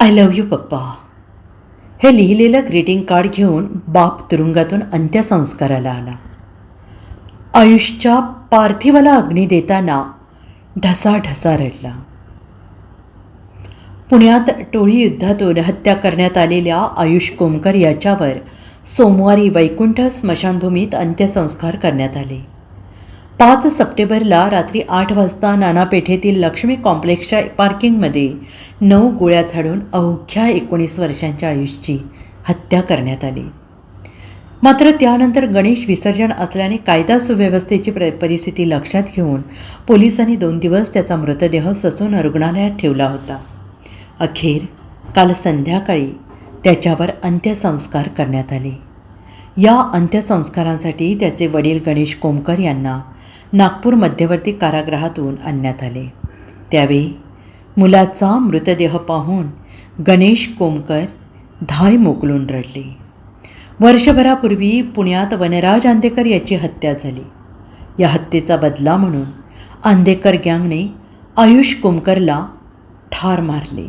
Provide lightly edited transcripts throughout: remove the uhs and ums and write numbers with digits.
I love you पप्पा. हे लिहिलेलं ग्रीटिंग कार्ड घेऊन बाप तुरुंगातून अंत्यसंस्काराला आला. आयुषच्या पार्थिवाला अग्नी देताना ढसाढसा रडला. पुण्यात टोळी युद्धातून हत्या करण्यात आलेल्या आयुष कोमकर याच्यावर सोमवारी वैकुंठ स्मशानभूमीत अंत्यसंस्कार करण्यात आले. 5 सप्टेंबरला रात्री 8 वाजता नानापेठेतील लक्ष्मी कॉम्प्लेक्सच्या पार्किंगमध्ये 9 गोळ्या झाडून अवघ्या 19 वर्षांच्या आयुषची हत्या करण्यात आली. मात्र त्यानंतर गणेश विसर्जन असल्याने कायदा सुव्यवस्थेची परिस्थिती लक्षात घेऊन पोलिसांनी 2 दिवस त्याचा मृतदेह ससून रुग्णालयात ठेवला होता. अखेर काल संध्याकाळी त्याच्यावर अंत्यसंस्कार करण्यात आले. या अंत्यसंस्कारांसाठी त्याचे वडील गणेश कोमकर यांना नागपूर मध्यवर्ती कारागृहातून आणण्यात आले. त्यावेळी मुलाचा मृतदेह पाहून गणेश कोमकर धाय मोकलून रडले. वर्षभरापूर्वी पुण्यात वनराज आंदेकर याची हत्या झाली. या हत्येचा बदला म्हणून आंदेकर गँगने आयुष कोमकरला ठार मारले.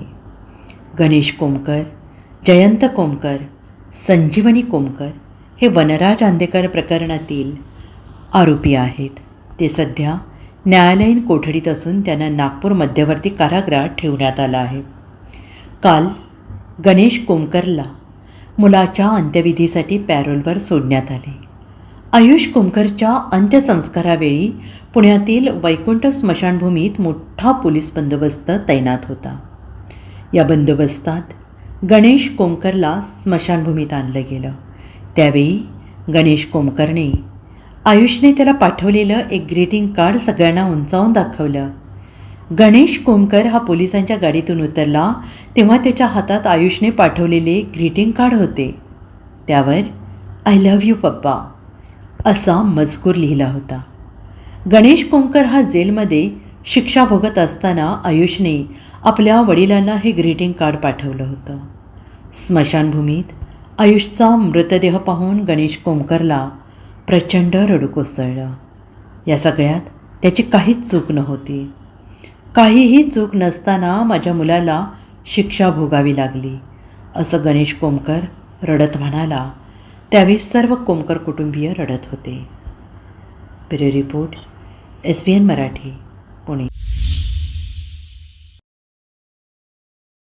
गणेश कोमकर, जयंत कोमकर, संजीवनी कोमकर हे वनराज आंदेकर प्रकरणातील आरोपी आहेत. ते सध्या न्यायालयीन कोठडीत असून त्यांना नागपूर मध्यवर्ती कारागृहात ठेवण्यात आलं आहे. काल गणेश कोमकरला मुलाच्या अंत्यविधीसाठी पॅरोलवर सोडण्यात आले. आयुष कोमकरच्या अंत्यसंस्कारावेळी पुण्यातील वैकुंठ स्मशानभूमीत मोठा पोलीस बंदोबस्त तैनात होता. या बंदोबस्तात गणेश कोमकरला स्मशानभूमीत आणलं गेलं. त्यावेळी गणेश कोमकरने आयुषने त्याला पाठवलेलं एक ग्रीटिंग कार्ड सगळ्यांना उंचावून दाखवलं. गणेश कोमकर हा पोलिसांच्या गाडीतून उतरला तेव्हा त्याच्या हातात आयुषने पाठवलेले ग्रीटिंग कार्ड होते. त्यावर आय लव्ह यू पप्पा असा मजकूर लिहिला होता. गणेश कोमकर हा जेलमध्ये शिक्षा भोगत असताना आयुषने आपल्या वडिलांना हे ग्रीटिंग कार्ड पाठवलं होतं. स्मशानभूमीत आयुषचा मृतदेह पाहून गणेश कोमकरला प्रचंड रडू कोसळलं. या सगळ्यात त्याची काहीच चूक नव्हती. काहीही चूक नसताना माझ्या मुलाला शिक्षा भोगावी लागली असं गणेश कोमकर रडत म्हणाला. त्यावेळी सर्व कोमकर कुटुंबीय रडत होते. Bureau report SVN Marathi, Pune.